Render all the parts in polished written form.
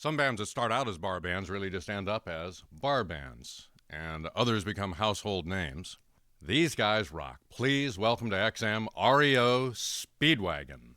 Some bands that start out as bar bands really just end up as bar bands, and others become household names. These guys rock. Please welcome to XM REO Speedwagon.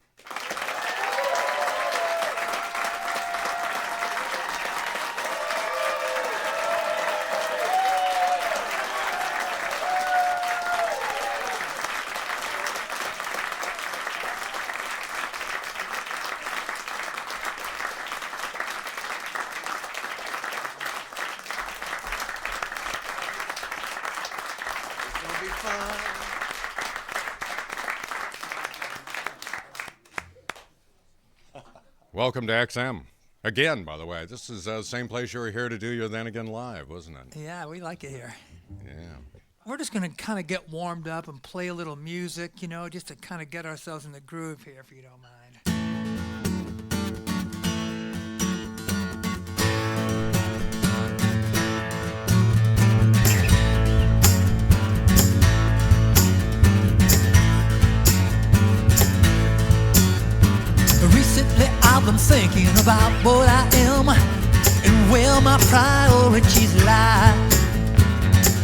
Welcome to XM. Again, by the way, this is the same place you were here to do your Then Again Live, wasn't it? Yeah, we like it here. Yeah. We're just going to kind of get warmed up and play a little music, you know, just to kind of get ourselves in the groove here, if you don't mind. Recently I've been thinking about what I am and where my priorities lie.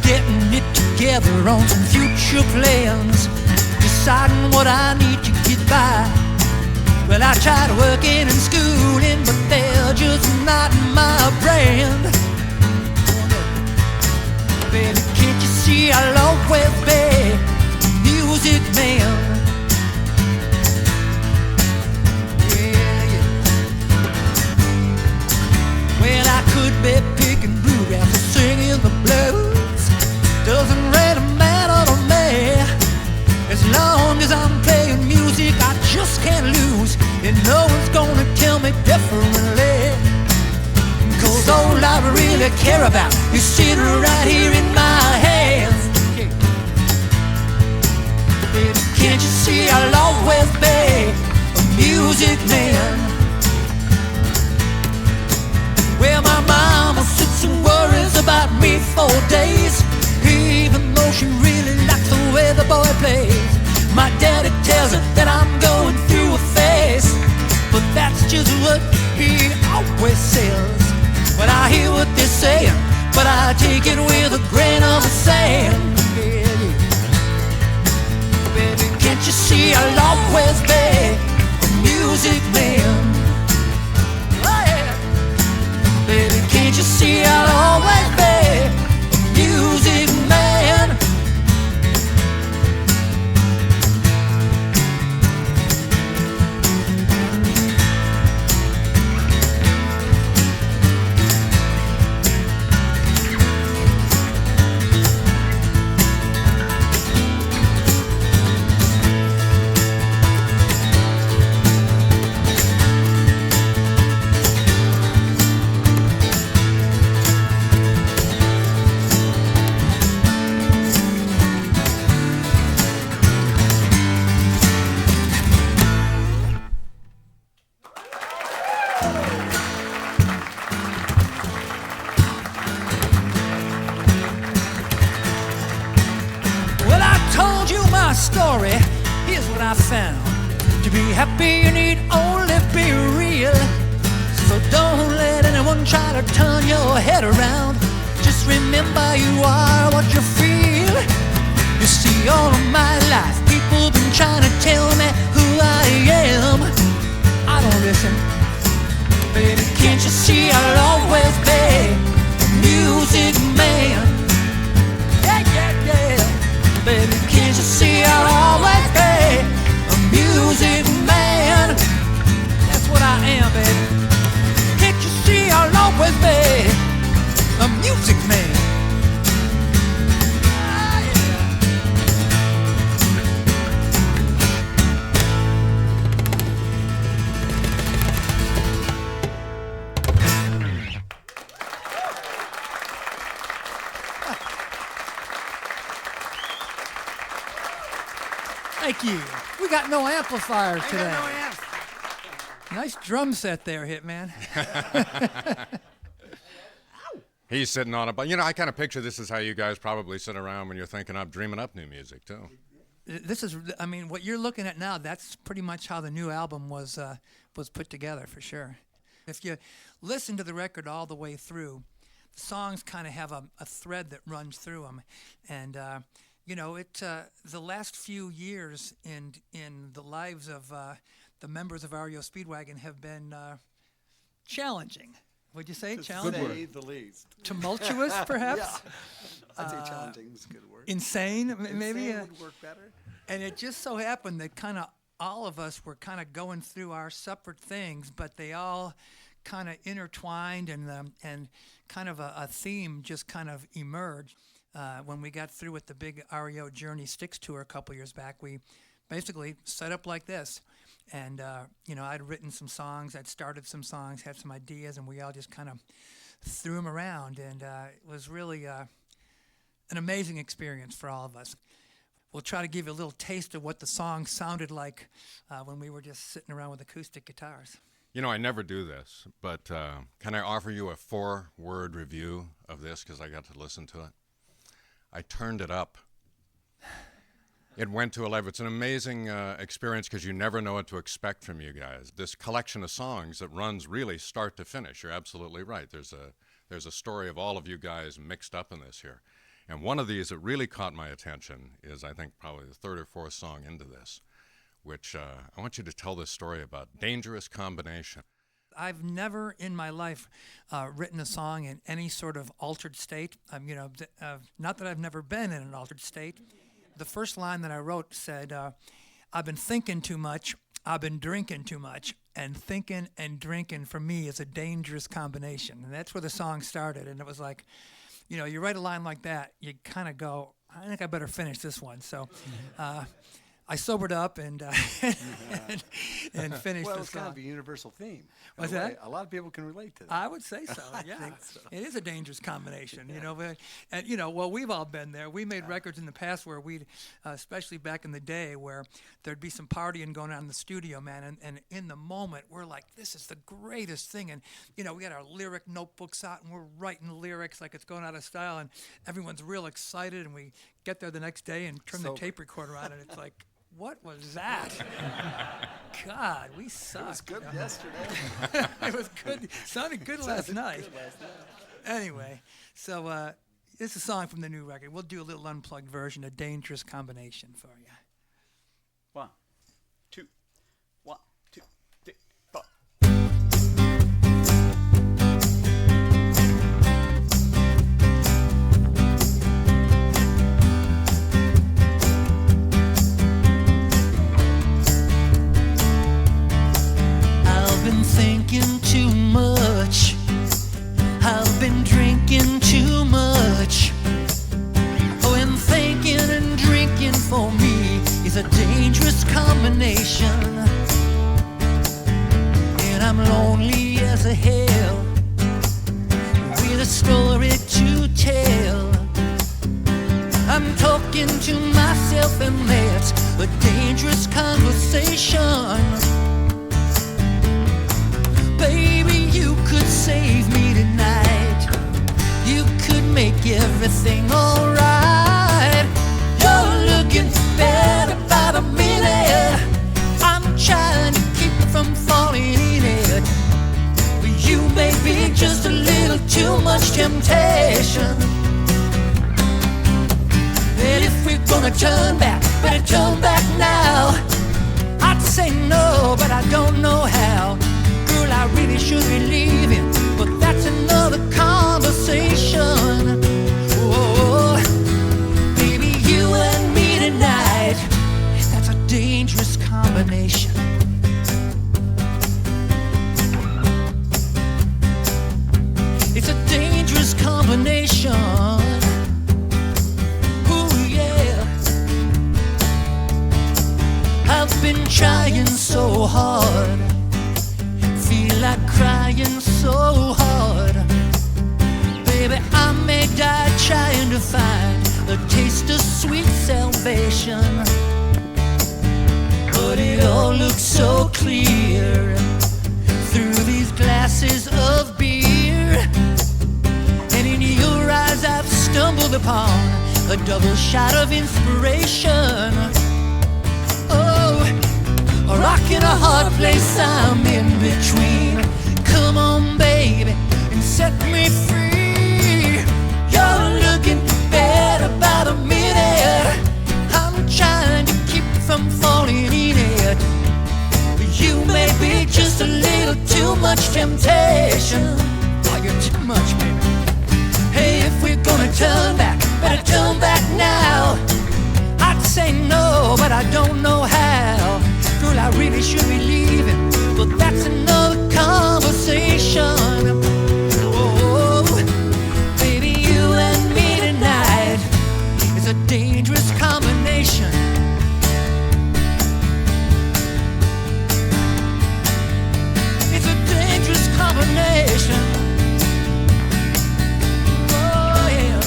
Getting it together on some future plans, deciding what I need to get by. Well, I tried working and schooling, but they're just not my brand. Baby, can't you see I'll always be a music man? Well, I could be picking bluegrass or singing the blues. Doesn't really matter to me. As long as I'm playing music, I just can't lose. And no one's gonna tell me differently. Cause all I really care about is sitting right here in my hands. Baby, can't you see I'll always be a music man? Well, my mama sits and worries about me for days, even though she really likes the way the boy plays. My daddy tells her that I'm going through a phase, but that's just what he always says. Well, I hear what they're saying, but I take it with a grain of sand. Yeah, yeah. Baby, can't you see I'll always be a music man? Baby, can't you see I'll always be a music man? Story, here's what I found. To be happy you need only be real. So don't let anyone try to turn your head around. Just remember you are what you feel. You see, all of my life people been trying to tell me who I am. I don't listen. Baby, can't you see I'll always be a music man? Yeah, yeah, yeah. Baby, can't you see I'll always be a music man? That's what I am, baby. Can't you see I'll always be a music man? Ah, Thank you. We got no amplifiers today. No amp. Nice drum set there, Hitman. He's sitting on it, but I kind of picture this is how you guys probably sit around when you're thinking up, dreaming up new music too. This is, I mean, what you're looking at now, that's pretty much how the new album was put together, for sure. If you listen to the record all the way through, the songs kind of have a thread that runs through them. And, the last few years in the lives of the members of REO Speedwagon have been challenging. Would you say challenging? To say the least. Tumultuous, perhaps? Yeah. I'd say challenging is a good word. Insane, maybe? Insane would work better. And it just so happened that kind of all of us were kind of going through our separate things, but they all kind of intertwined, and kind of a theme just kind of emerged. When we got through with the big REO Journey Sticks tour a couple years back, we basically set up like this. And, I'd written some songs, I'd started some songs, had some ideas, and we all just kind of threw them around. And it was really an amazing experience for all of us. We'll try to give you a little taste of what the song sounded like when we were just sitting around with acoustic guitars. I never do this, but can I offer you a 4-word review of this because I got to listen to it? I turned it up. It went to 11. It's an amazing experience because you never know what to expect from you guys. This collection of songs that runs really start to finish. You're absolutely right. There's a story of all of you guys mixed up in this here. And one of these that really caught my attention is, I think, probably the 3rd or 4th song into this, which I want you to tell this story about. Dangerous Combination. I've never in my life written a song in any sort of altered state. Not that I've never been in an altered state. The first line that I wrote said, I've been thinking too much, I've been drinking too much, and thinking and drinking for me is a dangerous combination. And that's where the song started. And it was like, you write a line like that, you kind of go, I think I better finish this one. So I sobered up and finished Well, the it's song. kind of a universal theme. What's that? A lot of people can relate to that. I would say so. Yeah, think so. It is a dangerous combination, Well, we've all been there. We made records in the past where we'd, especially back in the day, where there'd be some partying going on in the studio, man, and in the moment we're like, this is the greatest thing, and we got our lyric notebooks out and we're writing lyrics like it's going out of style, and everyone's real excited, and we get there the next day and turn the tape recorder on, and it's like, what was that? God, we sucked. It was good yesterday. It was good. Sounded good last night. Anyway, so it's a song from the new record. We'll do a little unplugged version, a dangerous combination for you. 1, 2, 1, 2, 3, 4. Thinking too much, I've been drinking too much. Oh, and thinking and drinking for me is a dangerous combination. And I'm lonely as a hell, with a story to tell. I'm talking to myself, and that's a dangerous conversation. Baby, you could save me tonight. You could make everything alright. You're looking better by the minute. I'm trying to keep from falling in it. But you may be just a little too much temptation. And if we're gonna turn back, better turn back now. I'd say no, but I don't know how. Girl, I really should be leaving, but that's another conversation. Oh, baby, you and me tonight, that's a dangerous combination. It's a dangerous combination. Ooh, yeah. I've been trying so hard, feel like crying so hard. Baby, I may die trying to find a taste of sweet salvation. But it all looks so clear through these glasses of beer. And in your eyes I've stumbled upon a double shot of inspiration. Oh, a rock and a hard place I'm in between. come on, baby, and set me free. You're looking better by the minute. I'm trying to keep from falling in it. You may be just a little too much temptation. Oh, you're too much, baby. Hey, if we're gonna turn back, better turn back now. I'd say no, but I don't know how. Girl, I really should be leaving, but that's another conversation. Oh, baby, you and me tonight is a dangerous combination. It's a dangerous combination. Oh, yeah.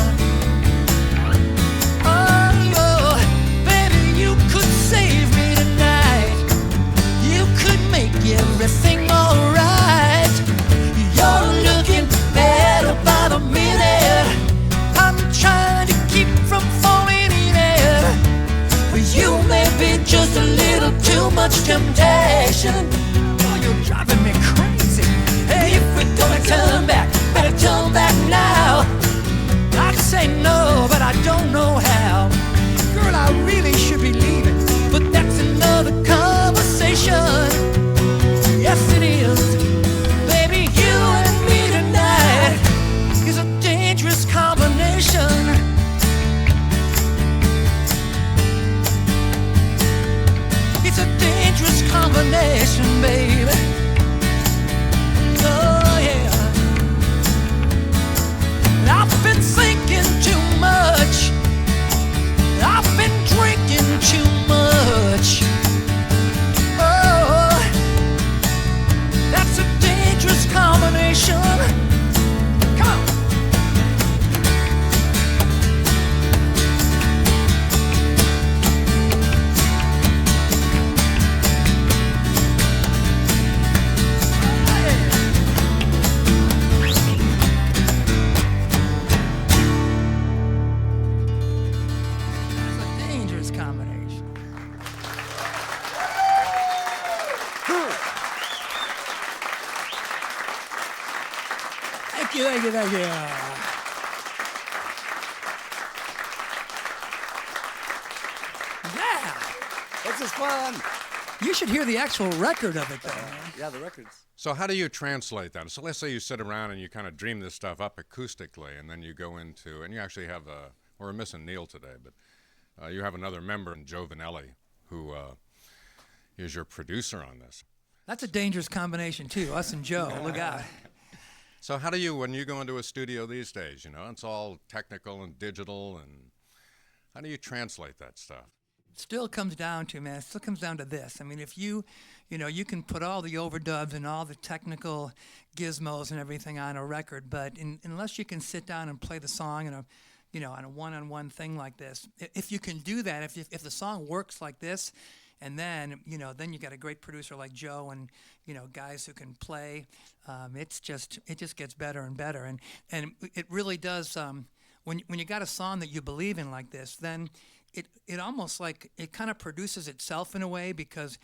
Oh, baby, you could save me tonight. You could make everything alright. You're looking better by the minute. I'm trying to keep from falling in it. But you may be just a little too much temptation. Oh, you're driving me crazy. Hey, if we're gonna turn back, better turn back now. I'd say no, but I don't know how. Girl, I really should be leaving, but that's another conversation. Yes, it is. Baby, you and me tonight is a dangerous combination. It's a dangerous combination, baby. Oh, yeah. I've been thinking too much. I've been drinking too much. Oh, that's a dangerous combination. Come on. That's a dangerous combination. Thank you, thank you, thank you. Yeah. This is fun. You should hear the actual record of it, though. Man. Yeah, the records. So how do you translate that? So let's say you sit around and you kind of dream this stuff up acoustically, and then you go into, and you actually have we're missing Neil today, but you have another member, Joe Vanelli, who is your producer on this. That's a dangerous combination, too, us and Joe. Look out. So how do you, when you go into a studio these days, you know, it's all technical and digital, and how do you translate that stuff? Still comes down to, man, it still comes down to this. I mean, if you you can put all the overdubs and all the technical gizmos and everything on a record, but unless you can sit down and play the song in a, on a one-on-one thing like this, if you can do that, if the song works like this, and then, then you got a great producer like Joe and, guys who can play, it just gets better and better. And it really does, when you got a song that you believe in like this, then it almost like it kind of produces itself in a way, because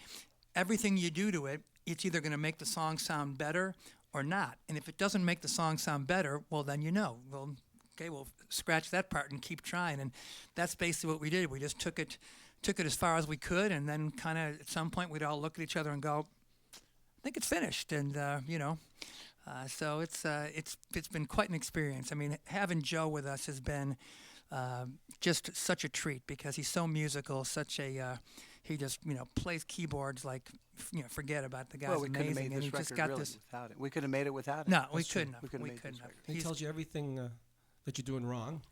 everything you do to it, it's either going to make the song sound better or not. And if it doesn't make the song sound better, well, then well, okay, we'll scratch that part and keep trying. And that's basically what we did. We just took it as far as we could, and then kind of at some point we'd all look at each other and go, I think it's finished. And so it's been quite an experience. I mean, having Joe with us has been just such a treat, because he's so musical, he just plays keyboards like forget about the guy's Well, we couldn't have amazing, made and this he just record got really this. without it. We couldn't have made it without it. No, we That's true. couldn't have. We couldn't We have made couldn't this have. record. He tells you everything that you're doing wrong,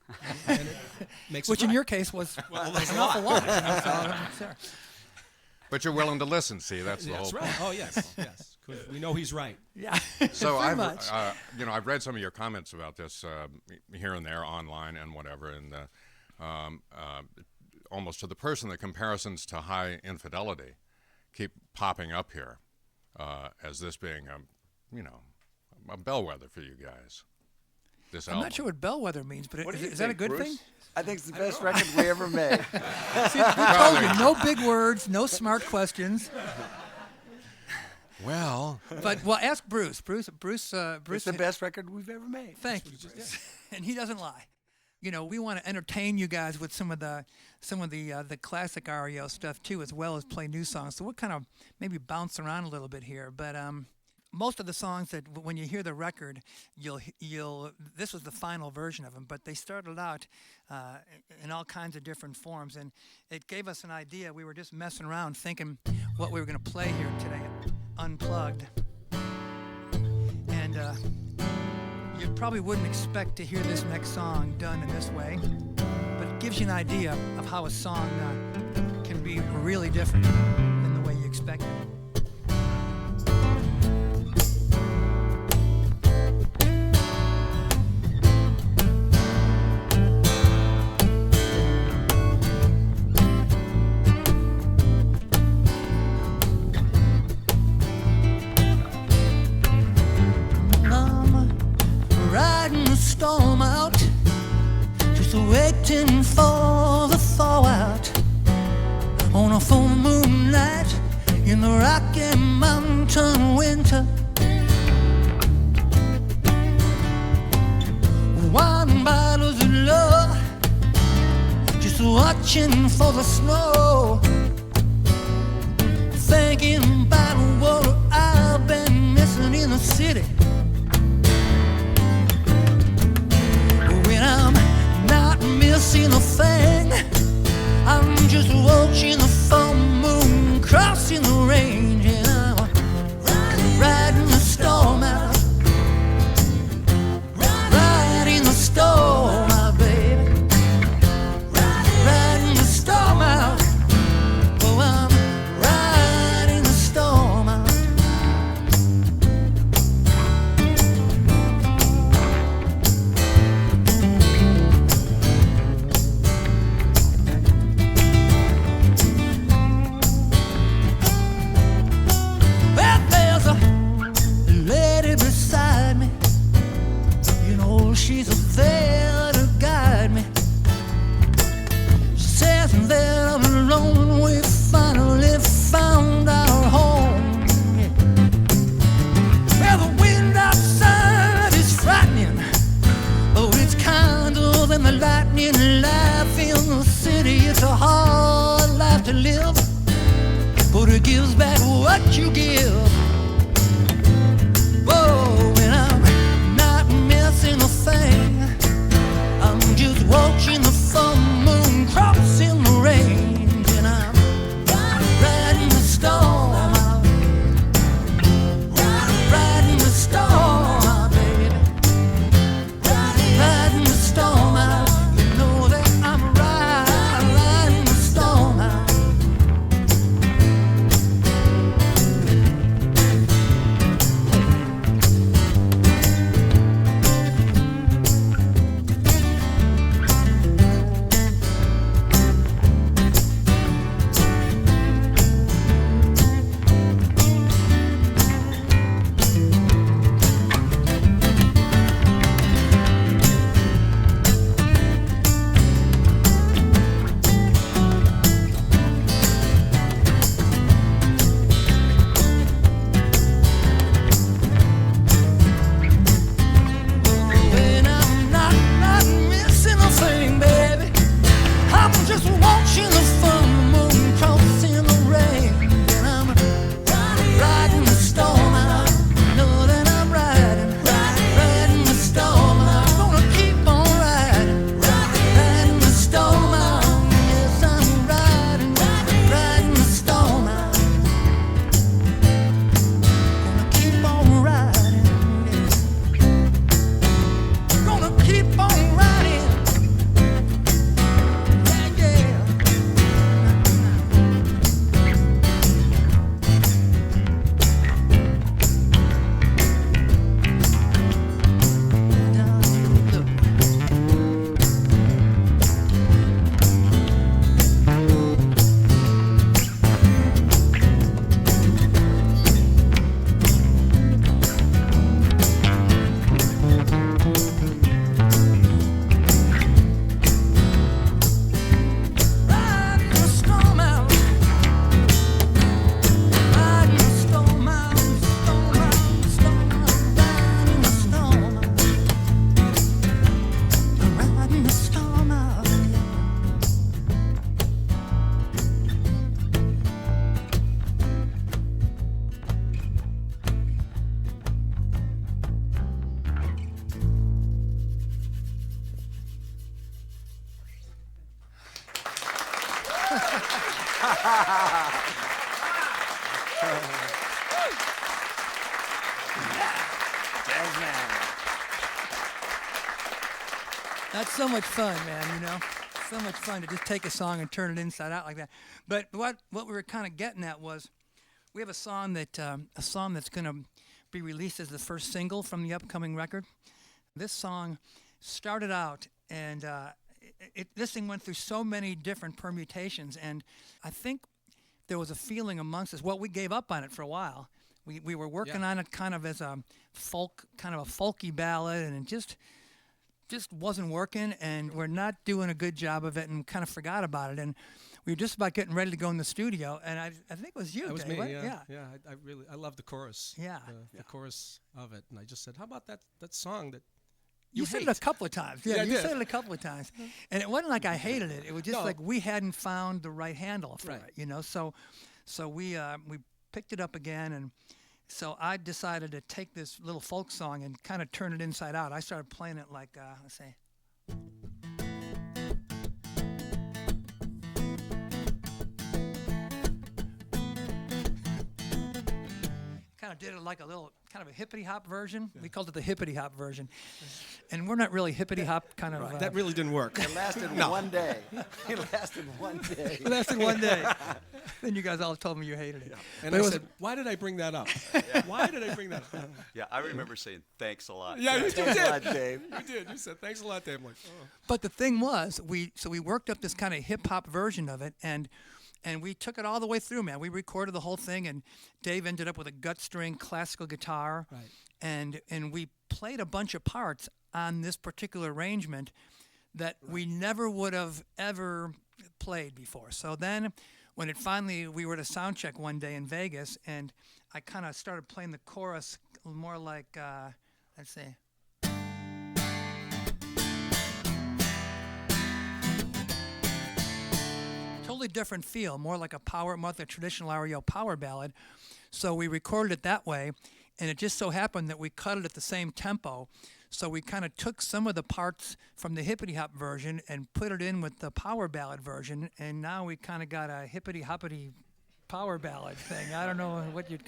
and it makes Which it in right. your case was there's an a awful lot. lot. So, But you're willing to listen, see, that's the whole That's point. right. Oh, yes, yes. 'Cause we know he's right. yeah. So pretty I've, much. I've read some of your comments about this here and there online and whatever, and almost to the person, the comparisons to High Infidelity keep popping up here as this being a bellwether for you guys. This I'm album. not sure what bellwether means, but What do you is that a think, good Bruce? thing? I think it's the best record we ever made. See, we told you, no big words, no smart questions. Well, But well, ask Bruce. Bruce. It's the best record we've ever made. Thank you, Bruce. And he doesn't lie. You know, we want to entertain you guys with some of the classic REO stuff too, as well as play new songs. So we'll kind of maybe bounce around a little bit here. But most of the songs that when you hear the record, you'll this was the final version of them. But they started out in all kinds of different forms, and it gave us an idea. We were just messing around, thinking what we were going to play here today, Unplugged, and. You probably wouldn't expect to hear this next song done in this way, but it gives you an idea of how a song can be really different than the way you expect it. Storm out, just waiting for the fallout on a full moon night in the Rocky Mountain winter. Wine bottles of love, just watching for the snow, thinking about what I've been missing in the city. I'm not missing a thing. I'm just watching the full moon crossing the range, and I'm riding the storm out, riding the storm out, baby, riding the storm out. Oh, I'm riding the storm out. She's there to guide me. She says that I'm alone. We finally found our home. Well, the wind outside is frightening, but it's kinder than the lightning. Life in the city, it's a hard life to live, but it gives back what you give. Whoa, and I'm not missing a thing. I'm just watching the full moon crossing the range, and I'm riding the storm out, riding the storm out, baby, riding the storm out. You know that I'm riding the storm out. That's so much fun, man, you know? So much fun to just take a song and turn it inside out like that. But what we were kind of getting at was we have a song that's going to be released as the first single from the upcoming record. This song started out, and this thing went through so many different permutations, and I think there was a feeling amongst us. Well, we gave up on it for a while. We were working on it kind of as a folky ballad, and it just wasn't working, and we're not doing a good job of it, and kind of forgot about it. And we were just about getting ready to go in the studio, and I think it was you, That was Dave, me, right? yeah. I love the chorus. Yeah. The chorus of it. And I just said, how about that song that You said it a couple of times. Yeah, I you did. said it a couple of times. And it wasn't like I hated it. It was just No. like we hadn't found the right handle for Right. it, you know? So we picked it up again, and so I decided to take this little folk song and kind of turn it inside out. I started playing it like, let's see. Kind of did it like a little, kind of a hippity hop version. We called it the hippity hop version, and we're not really hippity hop kind of. that really didn't work. It lasted one day. It lasted one day. It lasted one day. Then you guys all told me you hated it. And But I it was- said, why did I bring that up? Why did I bring that up? Yeah, I remember saying thanks a lot. Yeah, you Thanks a lot, did. Dave. You did. You said, thanks a lot, Dave. I'm like, oh. But the thing was, we worked up this kind of hip hop version of it, and we took it all the way through, man. We recorded the whole thing, and Dave ended up with a gut string classical guitar, Right. and we played a bunch of parts on this particular arrangement that we never would have ever played before. So then, when it finally, we were at a sound check one day in Vegas, and I kind of started playing the chorus more like, let's see. Totally different feel, more like a traditional REO power ballad. So we recorded it that way, and it just so happened that we cut it at the same tempo. So we kind of took some of the parts from the hippity hop version and put it in with the power ballad version, and now we kind of got a hippity hoppity power ballad thing. I don't know what you'd,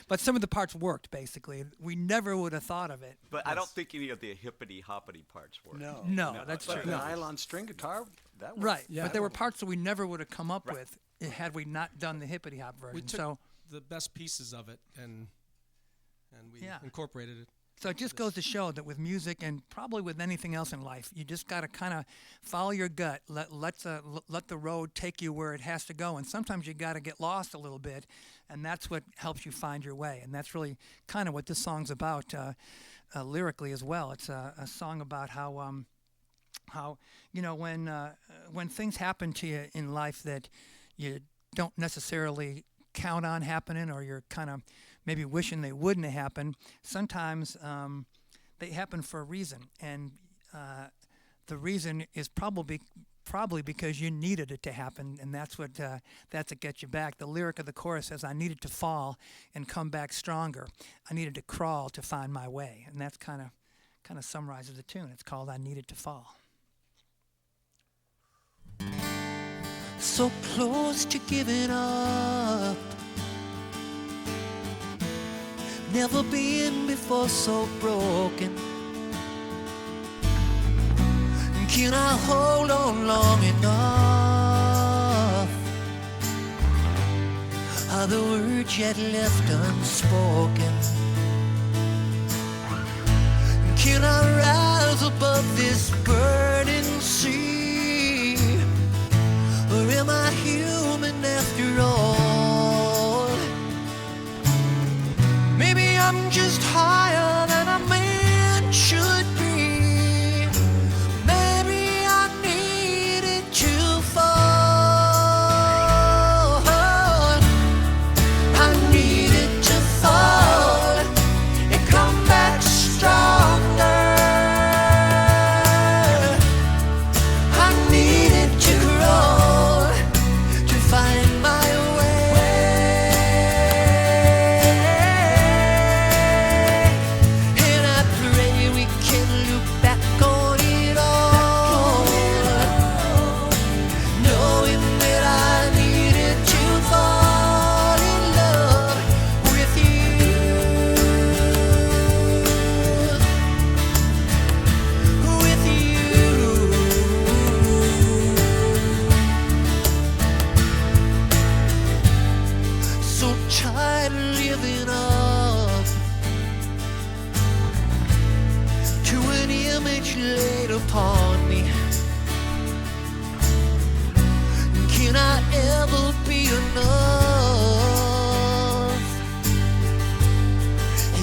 but some of the parts worked basically. We never would have thought of it. But I don't think any of the hippity hoppity parts were. No, that's But true. the nylon string guitar, that was Right, Yeah. but there were parts that we never would have come up with had we not done the hippity hop version. We took So the best pieces of it and we Yeah. incorporated it. it just goes to show that with music and probably with anything else in life, you just got to kind of follow your gut. Let the road take you where it has to go. And sometimes you got to get lost a little bit, and that's what helps you find your way. And that's really kind of what this song's about lyrically as well. It's a song about how you know when things happen to you in life that you don't necessarily count on happening, or you're kind of maybe wishing they wouldn't have happened. Sometimes they happen for a reason, and the reason is probably because you needed it to happen, and that's what gets you back. The lyric of the chorus says, "I needed to fall and come back stronger. I needed to crawl to find my way," and that's kind of summarizes the tune. It's called "I Needed to Fall." So close to giving up, never been before so broken. Can I hold on long enough? Are the words yet left unspoken? Can I rise above this burning sea? Or am I human after all? Maybe I'm just higher than a man should be. Maybe I needed to fall. I needed to fall and come back stronger. an image laid upon me. Can I ever be enough?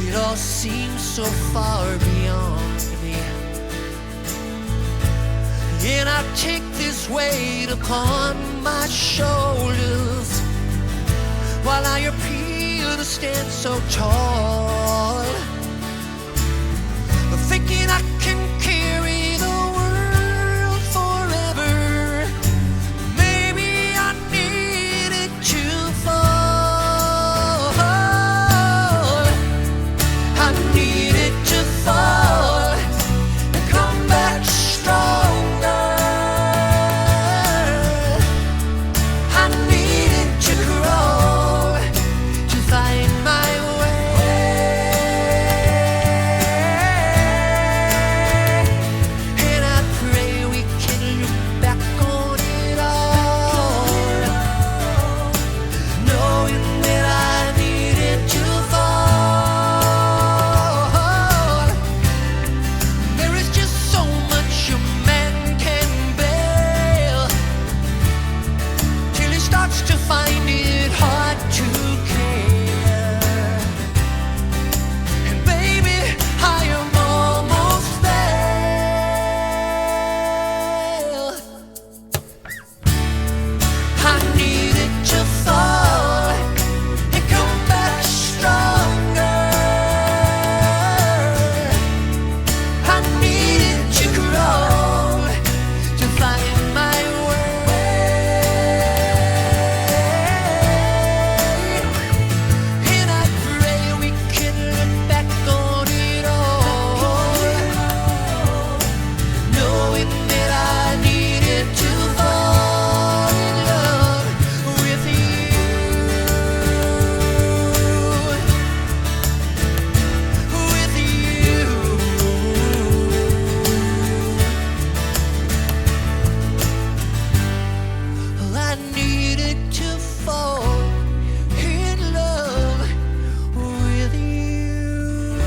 It all seems so far beyond me. And I take this weight upon my shoulders while I appear to stand so tall, thinking I can carry the world forever. Maybe I needed to fall. I needed to fall and come back stronger. I needed to grow to find my way. And I pray we can look back on it all, knowing that I needed to fall. There is just so much a man can bear till he starts to find it hard to care. And baby, I am almost there. I needed to fall and come back stronger. I needed to grow to find my way. And I pray we can look back on it all, knowing that I needed to fall in love with you. With you. I needed to fall in love with you.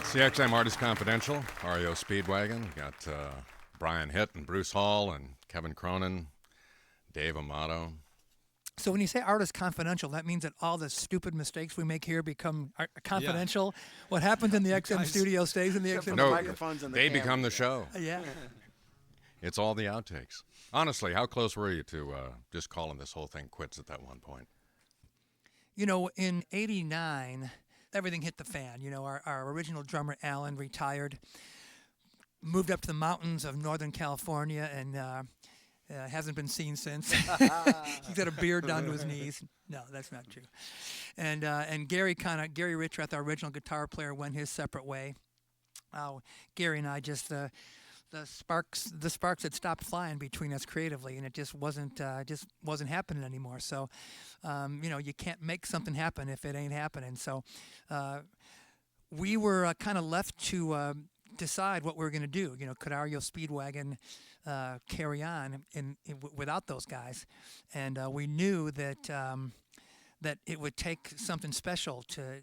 CXM Artist Confidential, REO Speedwagon. Got Brian Hitt and Bruce Hall and Kevin Cronin, Dave Amato. So when you say artist confidential, that means that all the stupid mistakes we make here become confidential. What happens in the XM Guys. studio stays in the Except for XM. the No, microphones and the they become the cameras. show. Yeah. It's all the outtakes. Honestly, how close were you to just calling this whole thing quits at that one point? You know, in '89, everything hit the fan. You know, our original drummer, Alan, retired, moved up to the mountains of Northern California, and hasn't been seen since. He's got a beard down to his knees. No, that's not true. And Gary Richrath, our original guitar player, went his separate way. Gary and I just the sparks had stopped flying between us creatively, and it just wasn't happening anymore. So, you know, you can't make something happen if it ain't happening. So, we were kind of left to decide what we were going to do. You know, could REO Speedwagon carry on without those guys? And we knew that that it would take something special to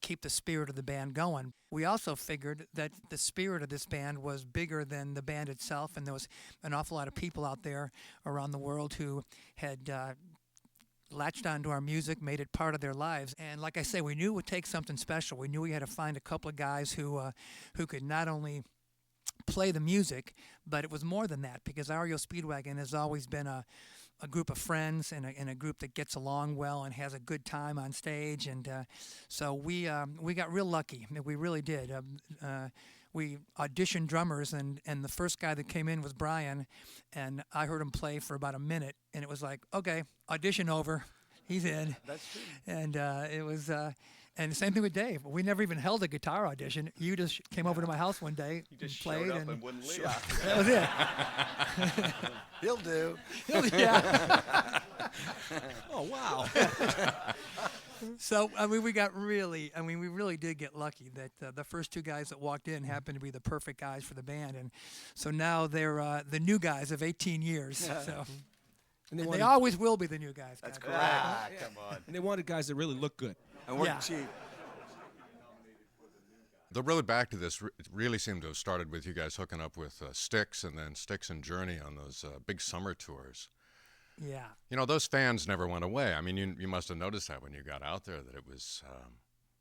keep the spirit of the band going. We also figured that the spirit of this band was bigger than the band itself, and there was an awful lot of people out there around the world who had latched onto our music, made it part of their lives. And like I say, we knew it would take something special. We knew we had to find a couple of guys who could not only play the music, but it was more than that, because REO Speedwagon has always been a group of friends and a group that gets along well and has a good time on stage. And so we got real lucky. We really did. We auditioned drummers, and the first guy that came in was Brian, and I heard him play for about a minute, and it was like, okay, audition over, he's in. That's true. And it was, and the same thing with Dave. We never even held a guitar audition. You just came over to my house one day, You just played, showed up and and wouldn't leave. that was it. He'll do. Yeah. Oh, wow. So we really did get lucky that the first two guys that walked in happened to be the perfect guys for the band, and so now they're the new guys of 18 years. So And they wanted, always will be the new guys. That's God. correct. Come on. and they wanted guys that really look good. And we're Yeah. cheap. The road back to this really seemed to have started with you guys hooking up with Styx, and then Styx and Journey on those big summer tours. Yeah. You know, those fans never went away. I mean, you must have noticed that when you got out there, that it was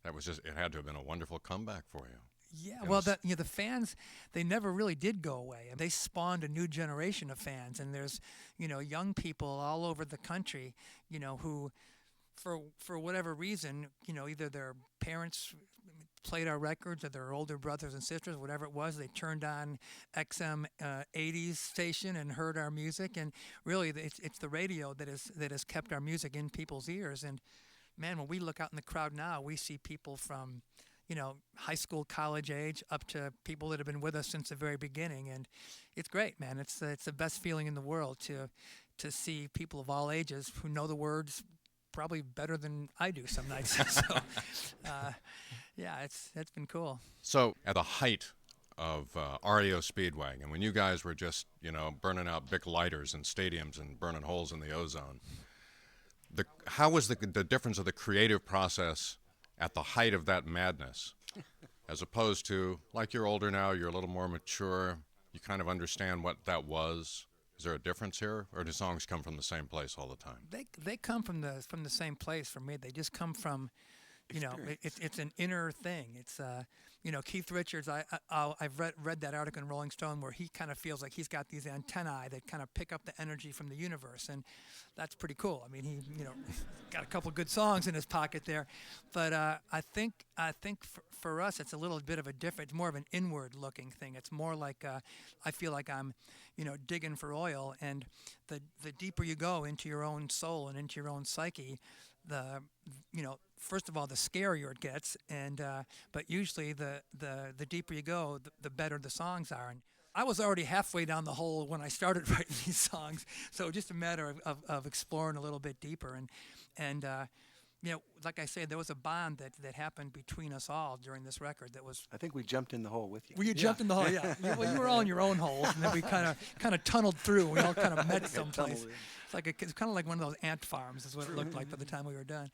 it had to have been a wonderful comeback for you. Yeah, well, the fans, they never really did go away. They spawned a new generation of fans, and there's, young people all over the country, who, for whatever reason, either their parents played our records or their older brothers and sisters, whatever it was, they turned on XM 80s station and heard our music, and really it's the radio that has kept our music in people's ears. And man, when we look out in the crowd now, we see people from high school, college age, up to people that have been with us since the very beginning, and it's great, man. It's the best feeling in the world to see people of all ages who know the words probably better than I do some nights. So, yeah, it's been cool. So, at the height of REO Speedwagon, when you guys were just burning out big lighters in stadiums and burning holes in the ozone, how was the difference of the creative process at the height of that madness, as opposed to, like, you're older now, you're a little more mature, you kind of understand what that was? Is there a difference here, or do songs come from the same place all the time? They come from the same place for me. They just come from, it's an inner thing. It's Keith Richards. I've read that article in Rolling Stone where he kind of feels like he's got these antennae that kind of pick up the energy from the universe, and that's pretty cool. I mean, he got a couple good songs in his pocket there, but I think for us it's a little bit of a different. It's more of an inward-looking thing. It's more like I feel like I'm digging for oil, and the deeper you go into your own soul and into your own psyche, first of all, the scarier it gets, and but usually the deeper you go, the better the songs are. And I was already halfway down the hole when I started writing these songs, so just a matter of exploring a little bit deeper. And like I said, there was a bond that happened between us all during this record that was. I think we jumped in the hole with you. Well, you jumped in the hole, yeah. Well, you were all in your own holes, and then we kind of tunneled through. We all kind of met someplace. It's kind of like one of those ant farms is what it looked like by the time we were done.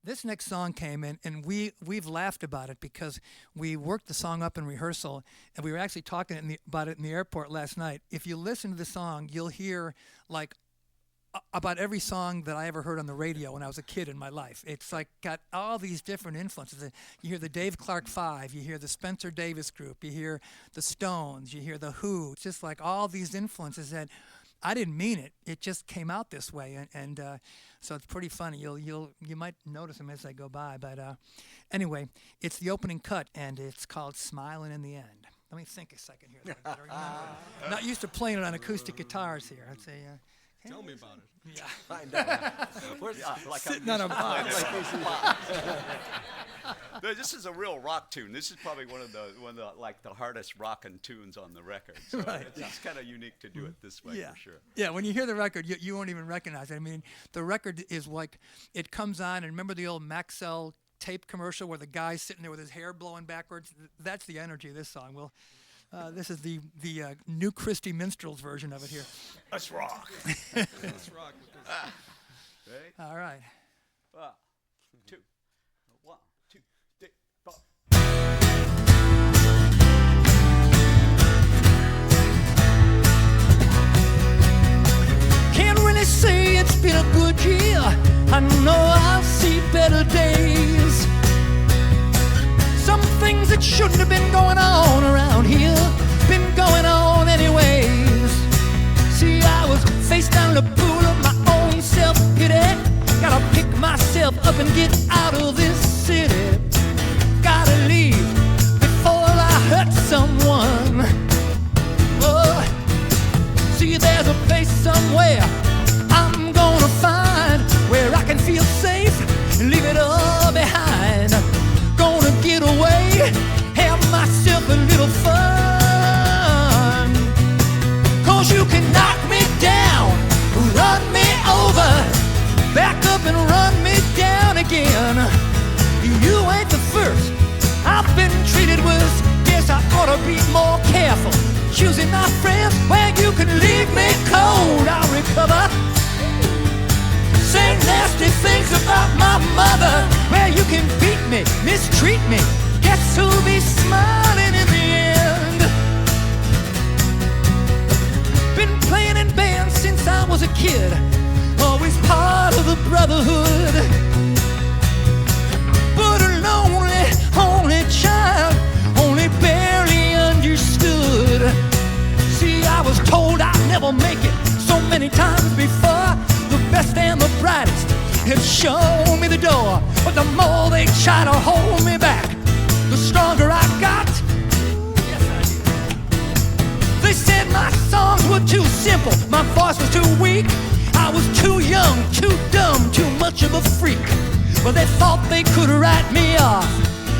This next song came in, and we've laughed about it because we worked the song up in rehearsal, and we were actually talking about it in the airport last night. If you listen to the song, you'll hear like about every song that I ever heard on the radio when I was a kid in my life. It's like got all these different influences. You hear the Dave Clark Five, you hear the Spencer Davis Group, you hear the Stones, you hear the Who. It's just like all these influences that I didn't mean it. It just came out this way, and so it's pretty funny. You might notice them as they go by. But anyway, it's the opening cut, and it's called "Smiling in the End." Let me think a second here. I'm not used to playing it on acoustic guitars here. I'd say. Tell me about it. Yeah. I know. Where's Sitting on a box. This is a real rock tune. This is probably one of the hardest rockin' tunes on the record. So Right. it's kind of unique to do it this way for sure. Yeah, when you hear the record, you won't even recognize it. I mean, the record is like, it comes on, and remember the old Maxell tape commercial where the guy's sitting there with his hair blowing backwards? That's the energy of this song. This is the New Christie Minstrels version of it here. Let's rock. Let's rock with this. Right? All right. 1, 2, 1, 2, 3, 4. Can't really say it's been a good year. I know I'll see better days. Some things that shouldn't have been going on around here been going on anyways. See, I was face down the pool of my own self-pity. Gotta pick myself up and get out of this city. Gotta leave before I hurt someone. Oh, see, there's a place somewhere I'm gonna find where I can feel safe and leave it all behind. Gonna get away, have myself a little fun. 'Cause you can knock me down, run me over, back up and run me down again. You ain't the first I've been treated worse. Guess I ought to be more careful choosing my friends. Where you can leave me cold, I'll recover. Say nasty things about my mother. Where you can beat me, mistreat me. Guess who'll be smiling? smiling in the end. Been playing in bands since I was a kid, always part of the brotherhood. But a lonely, only child, only barely understood. See, I was told I'd never make it so many times before. The best and the brightest had shown me the door, but the more they try to hold me back, the stronger I got. Yes, I did. They said my songs were too simple, my voice was too weak, I was too young, too dumb, too much of a freak. Well, they thought they could write me off,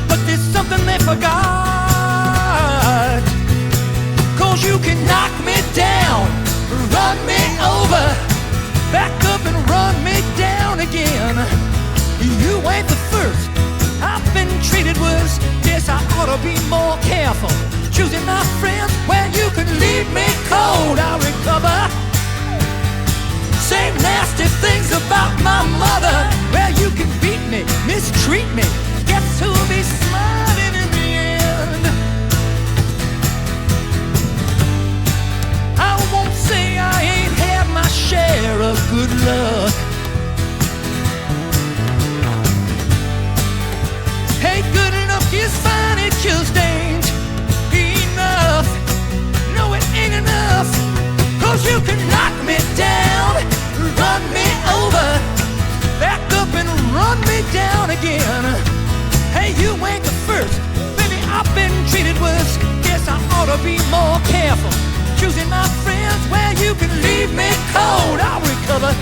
but there's something they forgot. 'Cause you can knock me down, run me over, back up and run me down again. You ain't the first I've been treated worse. Guess I ought to be more careful choosing my friends where you can leave me cold. I'll recover. Say nasty things about my mother where you can beat me, mistreat me. Guess who'll be smiling in the end? I won't say I ain't had my share of good luck. Hey, good enough is fine, it just ain't enough. No, it ain't enough. 'Cause you can knock me down, run me over, back up and run me down again. Hey, you ain't the first, baby, I've been treated worse. Guess I ought to be more careful choosing my friends where you can leave me cold. I'll recover.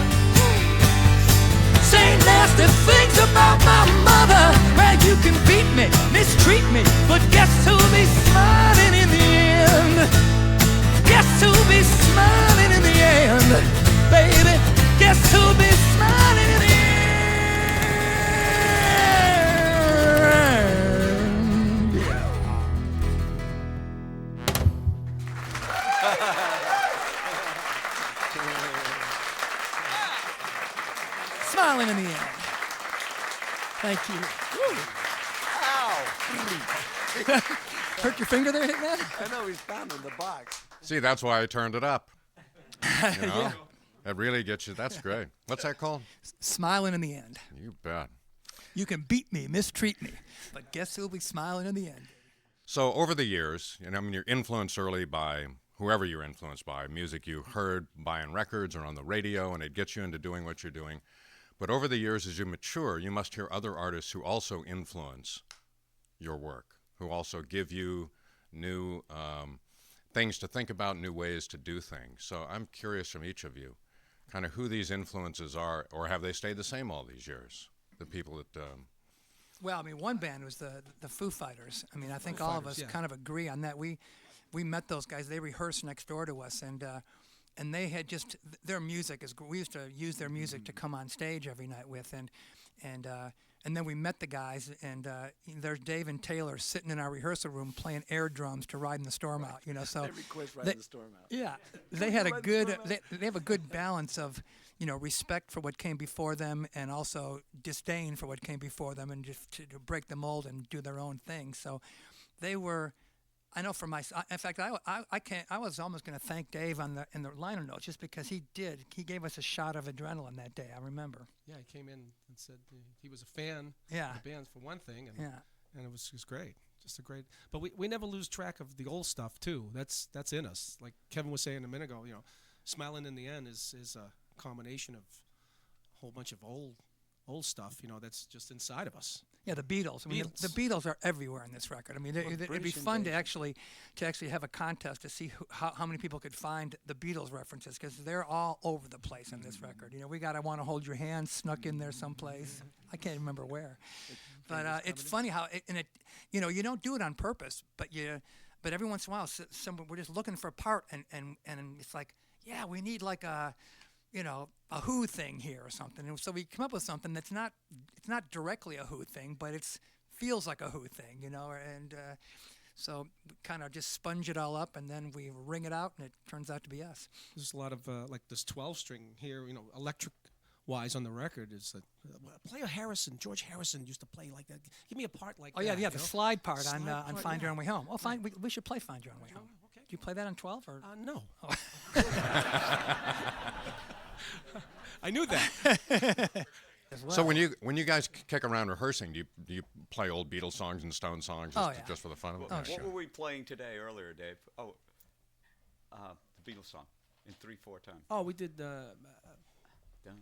Say nasty things about my mother where you can beat me, mistreat me, but guess who'll be smiling in the end? Guess who'll be smiling in the end? Baby, guess who'll be smiling in the end? Smiling in the end. Thank you. Hurt your finger there, Hitman? I know he's pounding the box. See, that's why I turned it up. You know? That really gets you. That's great. What's that called? Smiling in the end. You bet. You can beat me, mistreat me, but guess who'll be smiling in the end? So over the years, I mean, you're influenced early by whoever you're influenced by, music you heard buying records or on the radio, and it gets you into doing what you're doing. But over the years, as you mature, you must hear other artists who also influence your work, who also give you new things to think about, new ways to do things. So I'm curious from each of you, kind of who these influences are, or have they stayed the same all these years? The people that... Well, I mean, one band was the Foo Fighters. I mean, I think all of us kind of agree on that. We met those guys. They rehearsed next door to us, and they had just their music is. We used to use their music to come on stage every night with, and then we met the guys, and there's Dave and Taylor sitting in our rehearsal room playing air drums to Riding the Storm Out. You know, so They request Riding the Storm Out. yeah, they had a good. They have a good balance of, you know, respect for what came before them and also disdain for what came before them, and just to break the mold and do their own thing. So they were. I know for myself. In fact, I can't. I was almost going to thank Dave in the liner notes just because he gave us a shot of adrenaline that day. I remember. Yeah, he came in and said he was a fan Yeah. of the bands for one thing, and Yeah. and it was great, just a great. But we never lose track of the old stuff too. That's in us. Like Kevin was saying a minute ago, you know, Smiling in the End is a combination of a whole bunch of old stuff, you know, that's just inside of us. Yeah, the Beatles. I mean, the Beatles are everywhere in this record. I mean, it'd be British fun to invasion. actually have a contest to see how many people could find the Beatles references, because they're all over the place in this record. You know, we got "I Want to Hold Your Hand" snuck in there someplace. I can't remember where, but it's funny how you know, you don't do it on purpose, but every once in a while, we're just looking for a part, and it's like, yeah, we need like a, you know, a Who thing here or something. And so we come up with something that's not directly a Who thing, but it feels like a Who thing, you know. And so we kind of just sponge it all up, and then we ring it out, and it turns out to be us. There's a lot of like this 12-string here, you know, electric wise on the record is that play a Harrison. George Harrison used to play like that. Give me a part like Oh that. yeah, you the know? slide part Slide on part, Find yeah. Your Own Way Home. Well, fine, we should play Find Your Own Way Home. Okay. Do you play that on 12 or? No. I knew that. As well? So when you guys kick around rehearsing, do you play old Beatles songs and Stone songs just, Oh, yeah. just for the fun of it? Oh, Yeah, sure. What were we playing today earlier, Dave? Oh, the Beatles song in 3/4 time. Oh, we did.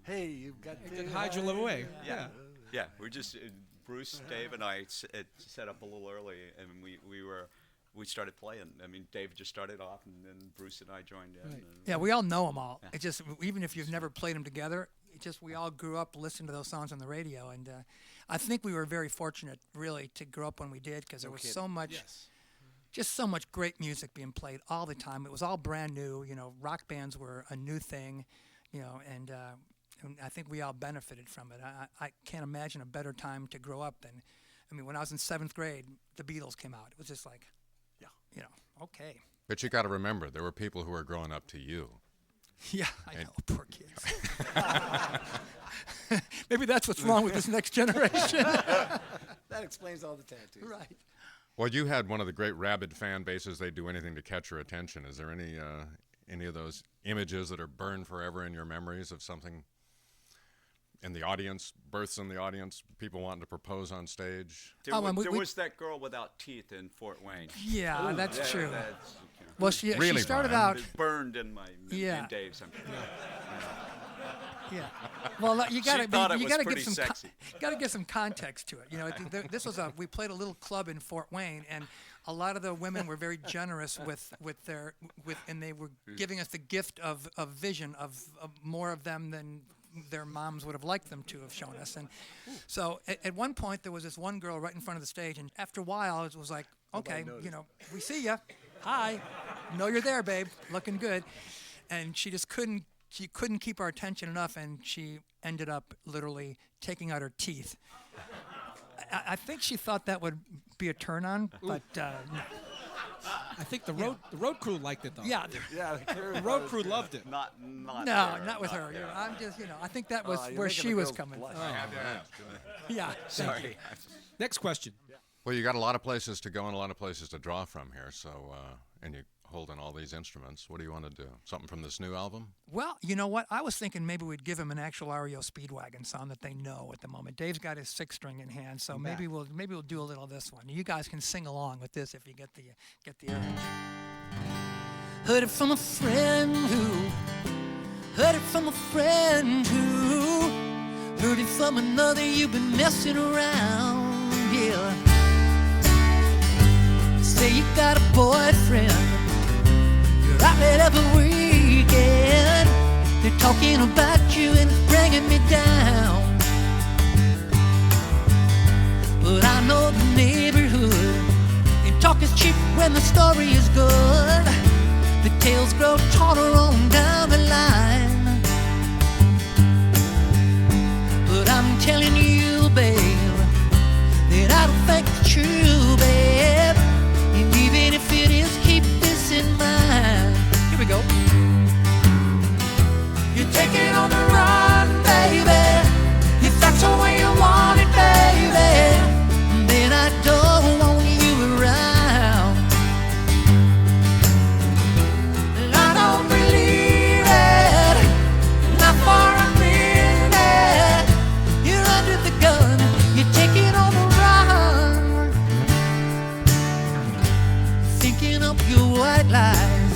Hey, you've got Did Hide Your Love Away. Yeah. Yeah, we're just Bruce, Dave, and I set up a little early, and we started playing. I mean, Dave just started off, and then Bruce and I joined in. Right. and- Yeah, we all know them all. It just even if you've never played them together, it just we all grew up listening to those songs on the radio, and I think we were very fortunate, really, to grow up when we did, because there was so much, Yes. just so much great music being played all the time. It was all brand new. You know, rock bands were a new thing, you know, and I think we all benefited from it. I can't imagine a better time to grow up than, I mean, when I was in 7th grade, the Beatles came out. It was just like, you know, okay. But you got to remember, there were people who were growing up to you. Yeah, I know, poor kids. Maybe that's what's wrong with this next generation. That explains all the tattoos. Right. Well, you had one of the great rabid fan bases. They do anything to catch your attention. Is there any of those images that are burned forever in your memories of something in the audience, births in the audience, people wanting to propose on stage? There, Oh, wa- and we- there we- was that girl without teeth in Fort Wayne. Yeah, that's That- true. that's, Well, she Really, started Brian? out. it's burned in my Yeah. in Dave's. Yeah. Well, you got thought it you was got to pretty give some sexy. got to give some context to it. You know, this was we played a little club in Fort Wayne, and a lot of the women were very generous and they were giving us the gift of vision of more of them than their moms would have liked them to have shown us. And so at one point there was this one girl right in front of the stage, and after a while it was like, okay, you know, we see ya, hi, know you're there, babe, looking good, and she just couldn't keep our attention enough, and she ended up literally taking out her teeth. I think she thought that would be a turn on, but no. I think the road crew liked it though. Yeah. Yeah, The road crew loved it. Not No, there, not with her. there. You know, I'm just, I think that was you're where making she the was girls coming blush. from. Yeah. Sorry. Next question. Well, you got a lot of places to go and a lot of places to draw from here. So, and you holding all these instruments. What do you want to do? Something from this new album? Well, you know what? I was thinking maybe we'd give him an actual REO Speedwagon song that they know at the moment. Dave's got his 6-string in hand, so maybe we'll do a little of this one. You guys can sing along with this if you get the urge. Heard it from a friend who heard it from a friend who heard it from another. You've been messing around, yeah. Say you got a boyfriend, you're out late every weekend. They're talking about you and it's bringing me down. But I know the neighborhood, and talk is cheap when the story is good. The tales grow taller on down the line. But I'm telling you, babe, that I don't think it's true, babe. And even if it is, keep this in mind. Here we go. You're taking on the run, baby. If that's the way you want it, baby, then I don't want you around. And I don't believe it, not for a minute. You're under the gun, you're taking on the run, thinking up your white lies.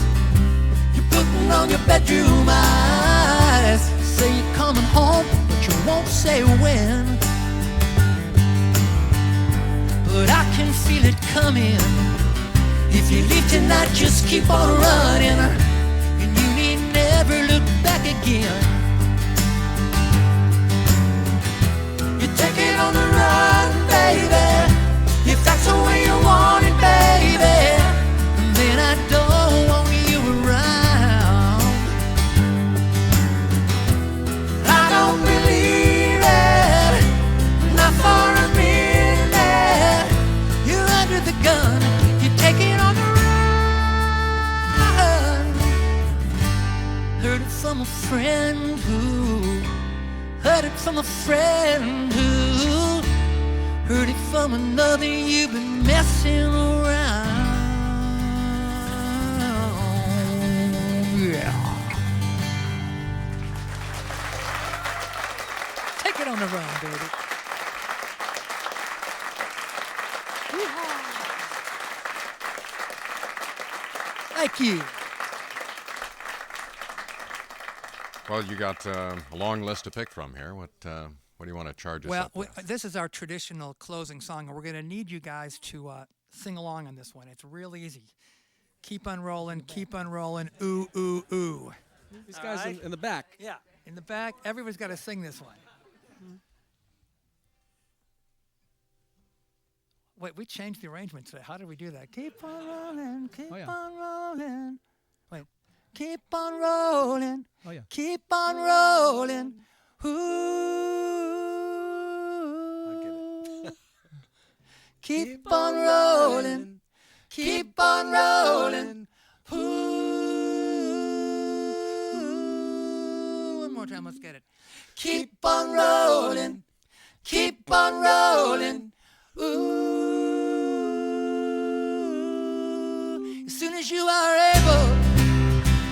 You're putting on your bedroom eyes. Say you're coming home, but you won't say when. But I can feel it coming. If you leave tonight, just keep on running, and you need never look back again. You're taking on the run, baby. If that's the way you want it, baby, then I don't want you around. I don't believe it, not for a minute. You're under the gun, you're taking on the run. Heard it from a friend who Heard it from a friend who heard it from another. You've been messing around. Yeah. Take it on the run, baby. Thank you. Well, you got a long list to pick from here. What do you want to charge us Well, up with? this is our traditional closing song, and we're going to need you guys to sing along on this one. It's real easy. Keep on rolling, ooh, ooh, ooh. These guys in the back. Yeah. In the back, everybody's got to sing this one. Wait, we changed the arrangement today. How did we do that? Keep on rolling, keep on rolling. Wait, keep on rolling, Oh, yeah. keep on rolling. Ooh. Keep on rolling, keep on rolling. Ooh. One more time, let's get it. Keep on rolling, keep on rolling. Ooh. As soon as you are able,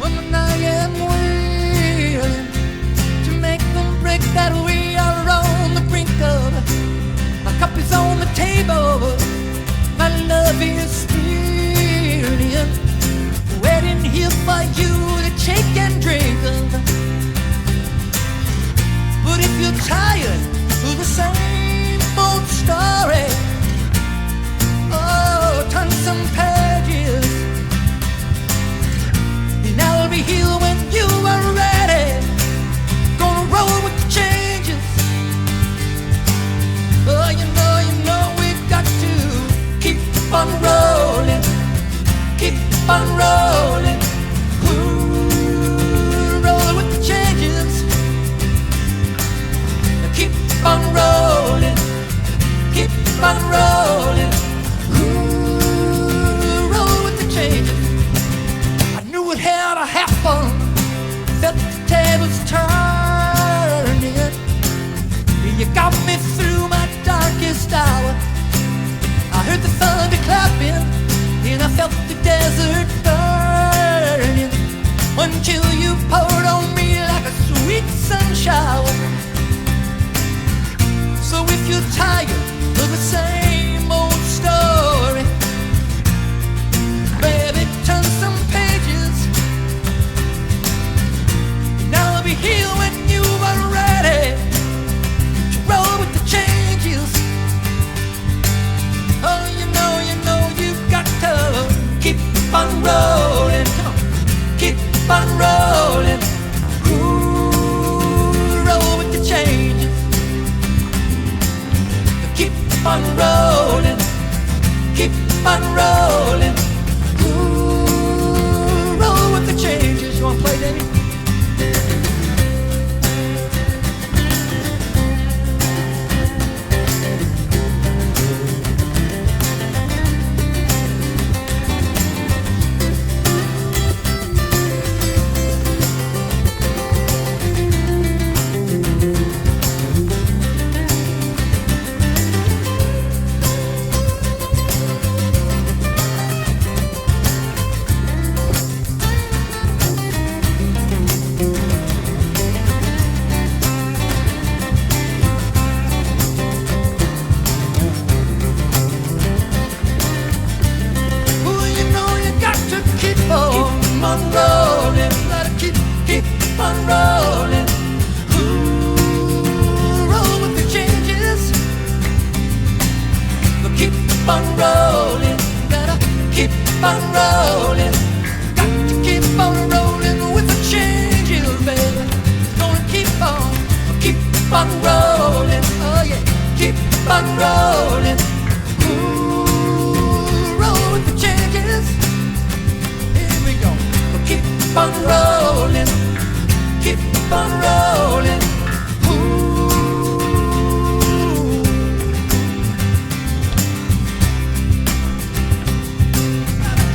woman, I am willing to make them break that we are on the brink of. My cup is on the table, my love is spilling, waiting here for you to take and drink of. But if you're tired of the same old story, oh, turn some pages, and I'll be here when you are ready. Gonna roll with the changes. Oh, you know we've got to keep on rolling, keep on rolling. Ooh, roll with the changes. Keep on rolling, keep on rolling. Ooh, roll with the changes. I knew it had to happen. Felt the tables turning. You got me through my darkest hour. I heard the thunder clapping, and I felt the desert burning, until you poured on me like a sweet sun shower. So if you're tired of the same old story, baby, turn some pages, and I'll be here when you are ready to roll with the changes. Oh, you know you've got to keep on rolling. Come on, keep on rolling. Ooh, roll with the changes. Keep on rolling, keep on rolling. Ooh, roll with the changes. You wanna play, Davey?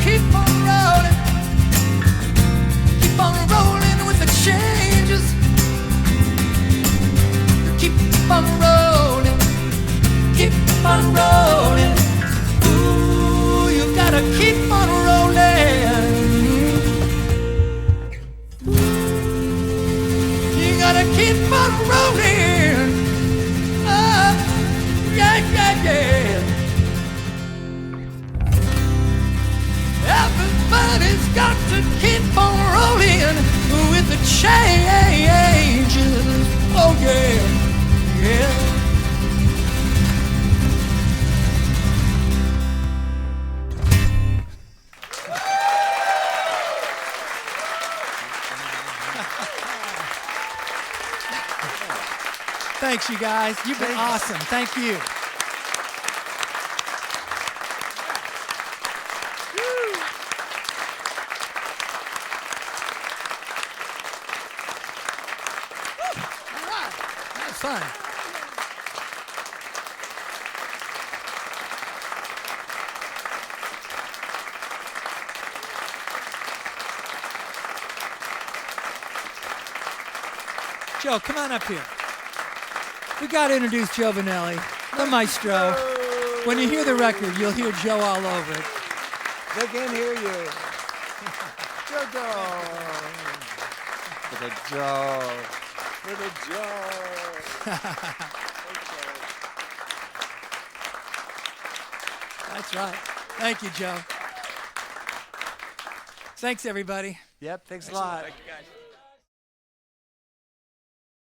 Keep on gotta keep on rolling. You gotta keep on rolling. Oh, yeah, yeah, yeah. Everybody's got to keep on rolling with the changes. Oh, yeah, yeah. Thanks, you guys. You've been awesome. Thank you. That was fun. Joe, come on up here. We got to introduce Joe Vanelli, the maestro. When you hear the record, you'll hear Joe all over it. They can't hear you. Joe. Little Joe. Little Joe. That's right. Thank you, Joe. Thanks, everybody. Yep, thanks a lot. Thank you, guys.